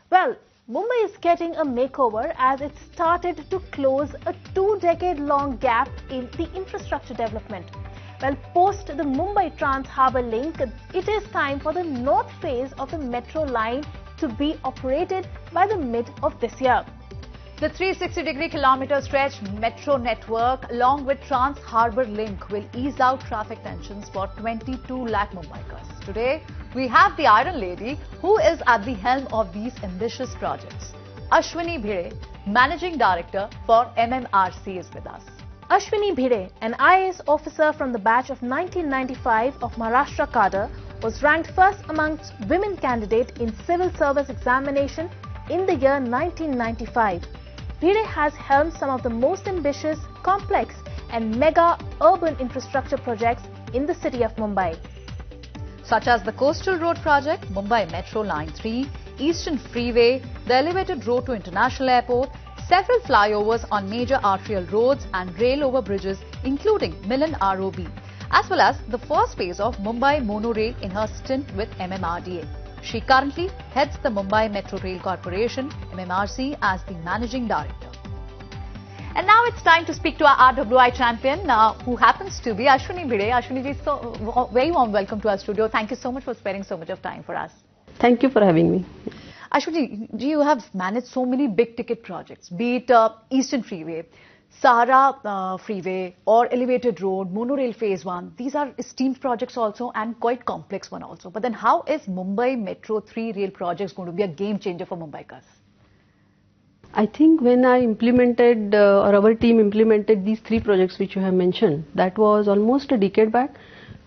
Well, Mumbai is getting a makeover as it started to close a 2-decade-long gap in the infrastructure development. Well, post the Mumbai Trans-Harbour link, it is time for the north phase of the metro line to be operated by the mid of this year. The 360-degree kilometer stretch metro network along with Trans-Harbour link will ease out traffic tensions for 22 lakh Mumbaikars. Today, we have the Iron Lady who is at the helm of these ambitious projects. Ashwini Bhide, Managing Director for MMRC, is with us. Ashwini Bhide, an IAS officer from the batch of 1995 of Maharashtra cadre, was ranked first amongst women candidates in civil service examination in the year 1995. Bhide has helmed some of the most ambitious, complex and mega urban infrastructure projects in the city of Mumbai, such as the Coastal Road Project, Mumbai Metro Line 3, Eastern Freeway, the elevated road to International Airport, several flyovers on major arterial roads and rail over bridges including Milan ROB, as well as the first phase of Mumbai Monorail in her stint with MMRDA. She currently heads the Mumbai Metro Rail Corporation, MMRC, as the Managing Director. And now it's time to speak to our RWI champion, who happens to be Ashwini Bhide. Ashwini ji, so very warm welcome to our studio. Thank you so much for sparing so much of time for us. Thank you for having me. Ashwini ji, you have managed so many big ticket projects, be it Eastern Freeway, Sahara Freeway or Elevated Road, Monorail Phase 1. These are esteemed projects also and quite complex one also. But then how is Mumbai Metro 3 rail projects going to be a game changer for Mumbaikars? I think when I implemented or our team implemented these three projects which you have mentioned, that was almost a decade back.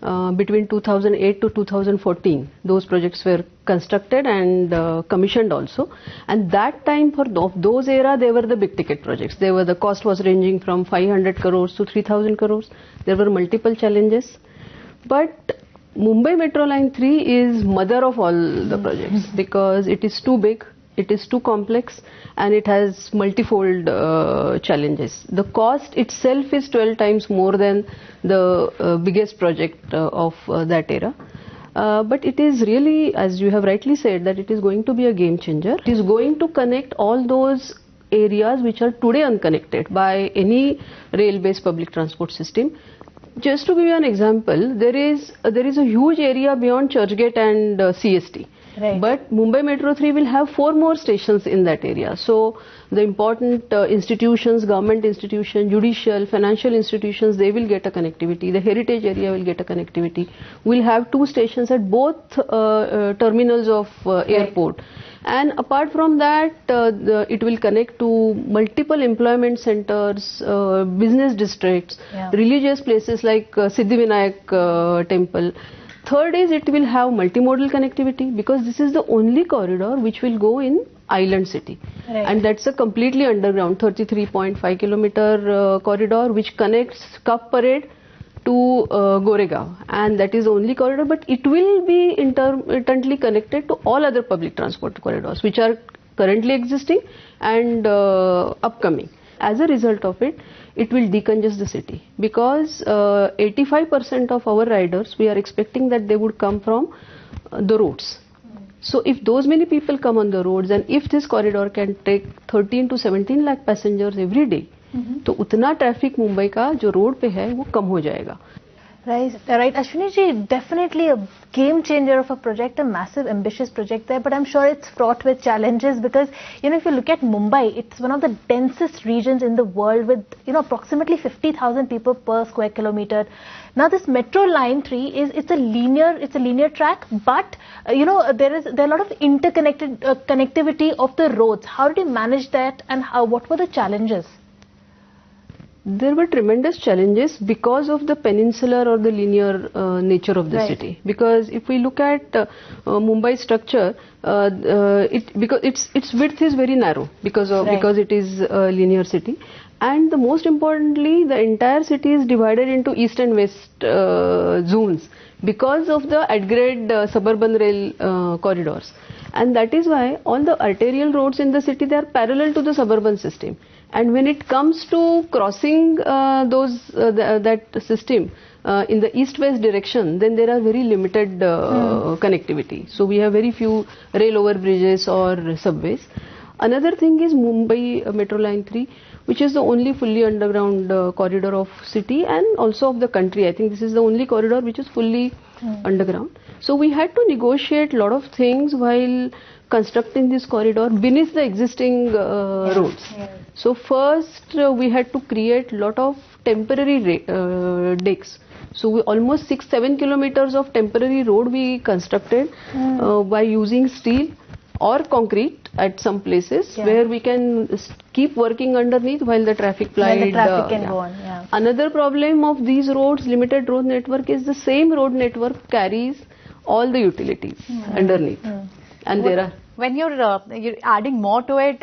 Between 2008 to 2014, those projects were constructed and commissioned also. And that time for those era, they were the big ticket projects. The cost was ranging from 500 crores to 3,000 crores. There were multiple challenges. But Mumbai Metro Line 3 is mother of all the projects because it is too big. It is too complex and it has multifold challenges. The cost itself is 12 times more than the biggest project of that era. But it is really, as you have rightly said, that it is going to be a game changer. It is going to connect all those areas which are today unconnected by any rail-based public transport system. Just to give you an example, there is a huge area beyond Churchgate and CST. Right. But Mumbai Metro 3 will have 4 more stations in that area. So the important institutions, government institutions, judicial, financial institutions, they will get a connectivity. The heritage area will get a connectivity. We'll have 2 stations at both terminals of airport. And apart from that, it will connect to multiple employment centers, business districts, religious places like Siddhivinayak temple. Third is it will have multimodal connectivity because this is the only corridor which will go in Island City. Right. And that's a completely underground 33.5 kilometer corridor which connects Cup Parade to Goregaon, and that is the only corridor, but it will be intermittently connected to all other public transport corridors which are currently existing and upcoming. As a result of it, it will decongest the city because 85% of our riders, we are expecting that they would come from the roads. So if those many people come on the roads and if this corridor can take 13 to 17 lakh passengers every day, तो उतना traffic Mumbai का जो road पे है वो कम हो जाएगा. Right. Ashwini ji, definitely a game changer of a project, a massive ambitious project there, but I'm sure it's fraught with challenges because, if you look at Mumbai, it's one of the densest regions in the world with, approximately 50,000 people per square kilometer. Now this Metro Line 3 it's a linear track, but, there are a lot of interconnected connectivity of the roads. How did you manage that and what were the challenges? There were tremendous challenges because of the peninsular or the linear nature of the city. Because if we look at Mumbai structure, because its width is very narrow because it is a linear city, and the most importantly, the entire city is divided into east and west zones because of the at-grade suburban rail corridors, and that is why all the arterial roads in the city, they are parallel to the suburban system. And when it comes to crossing that system, in the east-west direction, then there are very limited connectivity. So we have very few rail over bridges or subways. Another thing is Mumbai Metro Line 3, which is the only fully underground corridor of city and also of the country. I think this is the only corridor which is fully underground. So we had to negotiate a lot of things while constructing this corridor beneath the existing roads. So first we had to create a lot of temporary decks. So we almost 6-7 kilometers of temporary road we constructed by using steel or concrete at some places where we can keep working underneath while the traffic can go on. Another problem of these roads, limited road network, is the same road network carries all the utilities underneath. And there are... When you're adding more to it,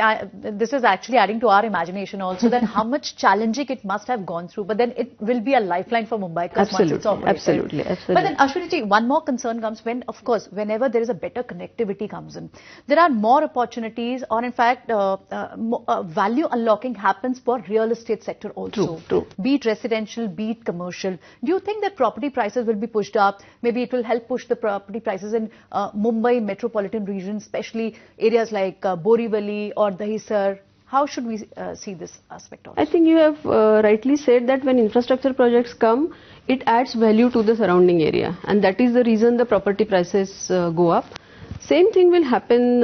this is actually adding to our imagination also that how much challenging it must have gone through. But then it will be a lifeline for Mumbaikars once it's operated. Absolutely. But then Ashwini ji, one more concern comes when, of course, whenever there is a better connectivity comes in, there are more opportunities or in fact value unlocking happens for real estate sector also. True. Be it residential, be it commercial. Do you think that property prices will be pushed up? Maybe it will help push the property prices in Mumbai metropolitan region, especially areas like Borivali or Dahisar. How should we see this aspect also? I think you have rightly said that when infrastructure projects come, it adds value to the surrounding area, and that is the reason the property prices go up. Same thing will happen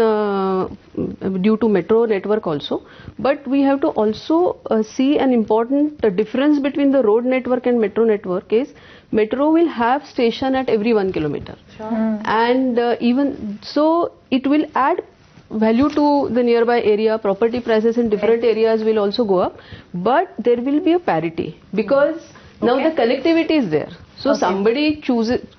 due to metro network also, but we have to also see an important difference between the road network and metro network is metro will have station at every 1 kilometer. And even so it will add value to the nearby area. Property prices in different areas will also go up, but there will be a parity because now the connectivity is there. So somebody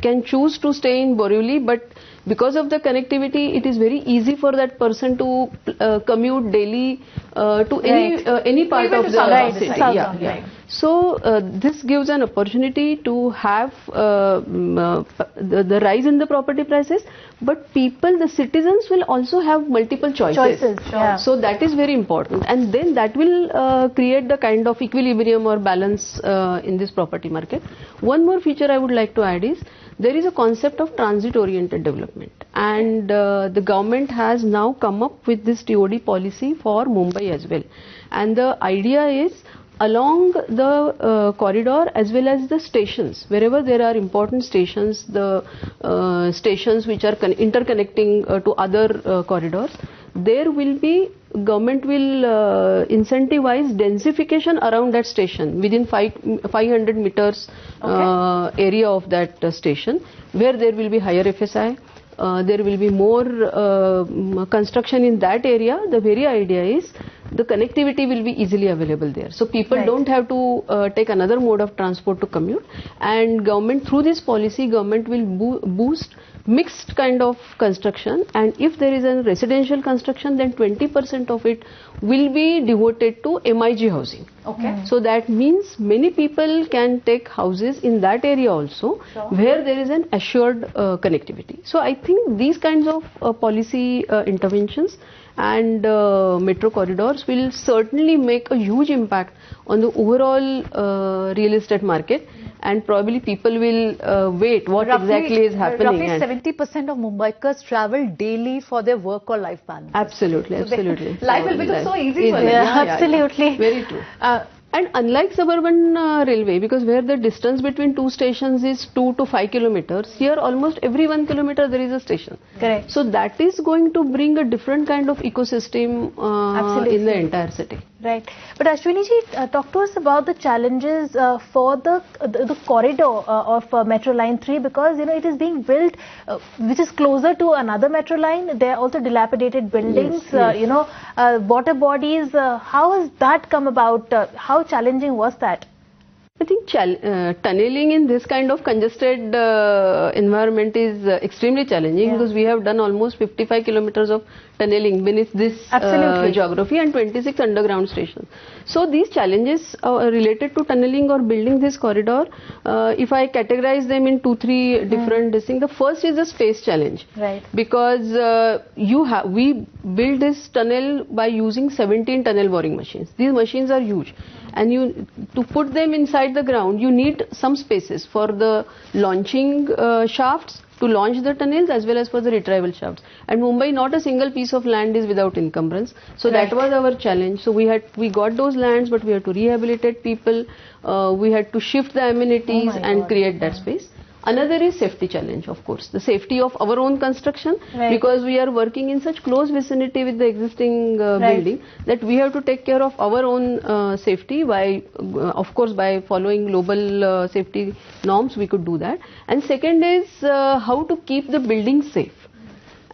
can choose to stay in Borivali, but because of the connectivity, it is very easy for that person to commute daily to any part of the city. So this gives an opportunity to have the rise in the property prices, but people, the citizens will also have multiple choices. So that is very important, and then that will create the kind of equilibrium or balance in this property market. One more feature I would like to add is there is a concept of transit oriented development, and the government has now come up with this TOD policy for Mumbai as well, and the idea is along the corridor as well as the stations, wherever there are important stations, the stations which are interconnecting to other corridors, there will be, government will incentivize densification around that station within 500 meters area of that station, where there will be higher FSI. There will be more construction in that area. The very idea is the connectivity will be easily available there. So people don't have to take another mode of transport to commute, and government, through this policy, government will boost mixed kind of construction, and if there is a residential construction, then 20% of it will be devoted to MIG housing. So that means many people can take houses in that area also, where there is an assured connectivity. So I think these kinds of policy interventions and metro corridors will certainly make a huge impact on the overall real estate market, and probably people will wait what exactly is happening. Roughly 70% of Mumbaikars travel daily for their work or life balance. Absolutely. Life will become so easy for them. Absolutely. Very true. And unlike suburban railway, because where the distance between two stations is 2 to 5 kilometers, here almost every 1 kilometer there is a station. Correct. So that is going to bring a different kind of ecosystem in the entire city. Right. But Ashwini ji, talk to us about the challenges for the corridor of Metro Line 3, because it is being built which is closer to another metro line. There are also dilapidated buildings, water bodies. How has that come about? How challenging was that? I think tunneling in this kind of congested environment is extremely challenging, because we have done almost 55 kilometers of tunneling beneath this geography and 26 underground stations. So these challenges related to tunneling or building this corridor, if I categorize them in 2-3 different things, the first is the space challenge. Right. Because we built this tunnel by using 17 tunnel boring machines. These machines are huge, and to put them inside inside the ground, you need some spaces for the launching shafts to launch the tunnels as well as for the retrieval shafts. And Mumbai, not a single piece of land is without encumbrance. So that was our challenge. So we got those lands, but we had to rehabilitate people. We had to shift the amenities and create that space. Another is safety challenge, of course, the safety of our own construction, because we are working in such close vicinity with the existing building, that we have to take care of our own safety by, of course, by following global safety norms. We could do that. And second is how to keep the building safe.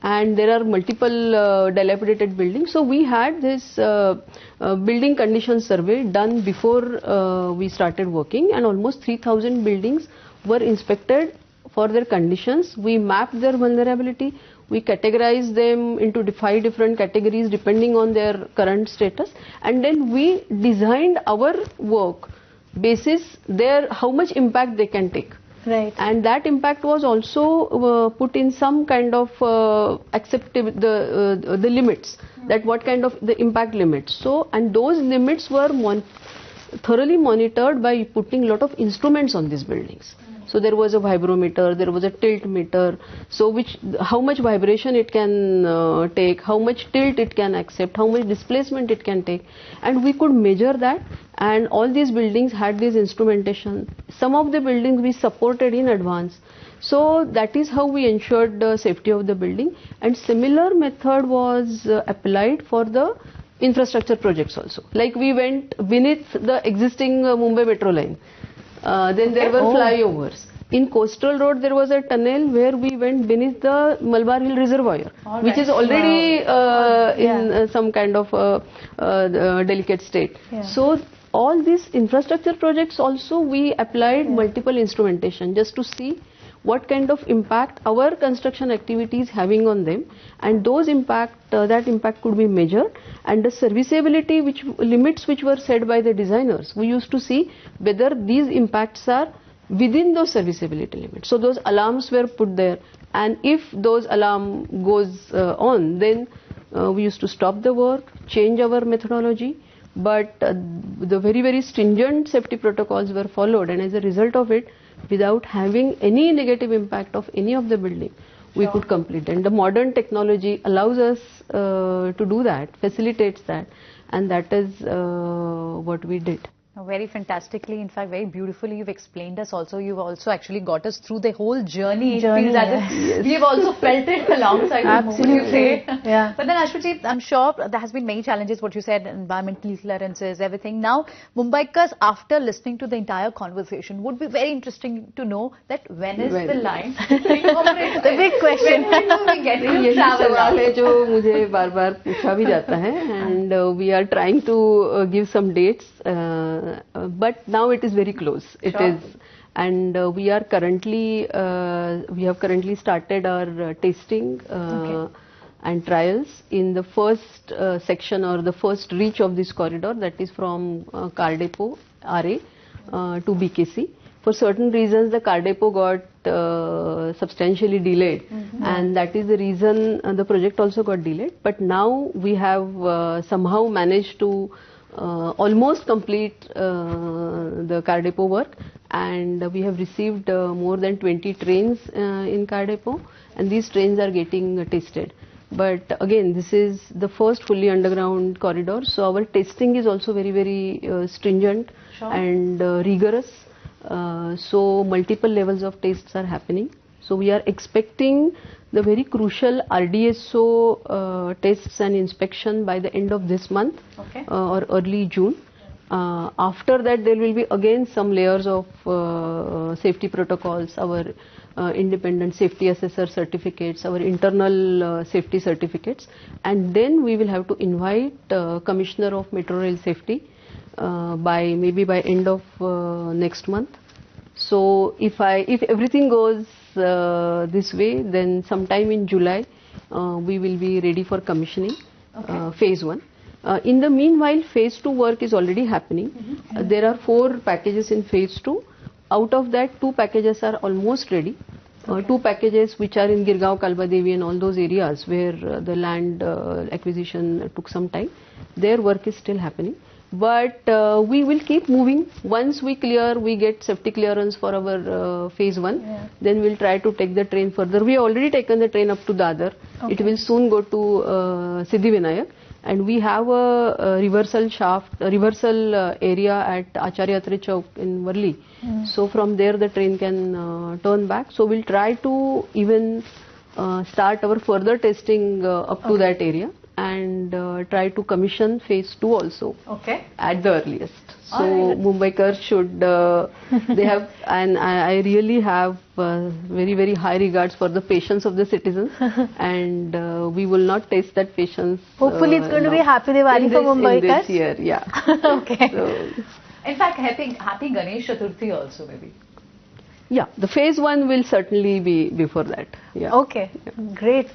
And there are multiple dilapidated buildings. So we had this building condition survey done before we started working, and almost 3,000 buildings were inspected for their conditions. We mapped their vulnerability. We categorized them into 5 different categories depending on their current status, and then we designed our work basis how much impact they can take. Right. And that impact was also put in some kind of acceptable the limits, that what kind of the impact limits. So, and those limits were thoroughly monitored by putting a lot of instruments on these buildings. So there was a vibrometer, there was a tilt meter, so how much vibration it can take, how much tilt it can accept, how much displacement it can take, and we could measure that. And all these buildings had this instrumentation. Some of the buildings we supported in advance. So that is how we ensured the safety of the building. And similar method was applied for the infrastructure projects also. Like we went beneath the existing Mumbai Metro line. Then there were flyovers. In Coastal Road there was a tunnel where we went beneath the Malabar Hill Reservoir, which is already in some kind of delicate state. So all these infrastructure projects also we applied multiple instrumentation just to see what kind of impact our construction activity is having on them, and those that impact could be measured, and the serviceability limits which were set by the designers, we used to see whether these impacts are within those serviceability limits. So those alarms were put there, and if those alarm goes on, then we used to stop the work, change our methodology, but the very stringent safety protocols were followed, and as a result of it, without having any negative impact of any of the building, we could complete. And the modern technology allows us to do that, facilitates that, and that is what we did. Very fantastically, in fact, very beautifully you've explained us also. You've also actually got us through the whole journey. It feels as if we've also felt it alongside. Absolutely. Yeah. But then Ashwini, I'm sure there has been many challenges, what you said, environmental clearances, everything. Now, Mumbaikars, after listening to the entire conversation, would be very interesting to know that when is the line? The big question. When do we get to travel? सवाल है जो मुझे बार-बार पूछा भी जाता है, and we are trying to give some dates. But now it is very close. It is, and we have currently started our testing and trials in the first section or the first reach of this corridor, that is from car depot RA to BKC. For certain reasons, the car depot got substantially delayed, and that is the reason the project also got delayed. But now we have somehow managed to almost complete the car depot work, and we have received more than 20 trains in car depot, and these trains are getting tested. But again, this is the first fully underground corridor, so our testing is also very stringent and rigorous. So multiple levels of tests are happening. So we are expecting the very crucial RDSO tests and inspection by the end of this month or early June. After that, there will be again some layers of safety protocols, our independent safety assessor certificates, our internal safety certificates, and then we will have to invite Commissioner of Metro Rail Safety maybe by end of next month. So if everything goes this way, then sometime in July we will be ready for commissioning phase 1. In the meanwhile, phase 2 work is already happening. There are 4 packages in phase 2. Out of that, 2 packages are almost ready. 2 packages which are in Girgaon, Kalbadevi and all those areas where the land acquisition took some time, their work is still happening. But we will keep moving. Once we get safety clearance for our phase 1, then we'll try to take the train further. We have already taken the train up to Dadar. Okay. It will soon go to Siddhivinayak. And we have a reversal area at Acharya Atre Chowk in Varli. So from there the train can turn back. So we'll try to even start our further testing up to that area, and try to commission phase 2 also at the earliest. So Mumbaikars should, they have, and I really have very, very high regards for the patience of the citizens, and we will not test that patience. Hopefully it's going to be a happy Diwali for Mumbaikars. In this year, yeah. Okay. So, in fact, happy Ganesh Chaturthi also maybe. Yeah, the phase 1 will certainly be before that. Yeah. Okay, great.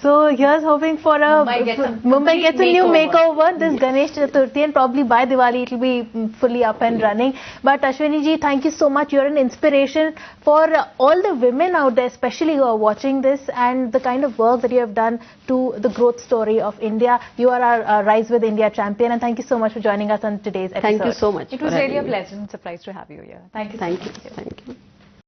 So here's hoping for a Mumbai gets a new makeover this Ganesh Chaturthi, and probably by Diwali it will be fully up and running. But Ashwini ji, thank you so much. You're an inspiration for all the women out there, especially who are watching this, and the kind of work that you have done to the growth story of India. You are our Rise with India champion, and thank you so much for joining us on today's episode. Thank you so much. It was really a pleasant surprise to have you here. Thank you. Thank you. Thank you.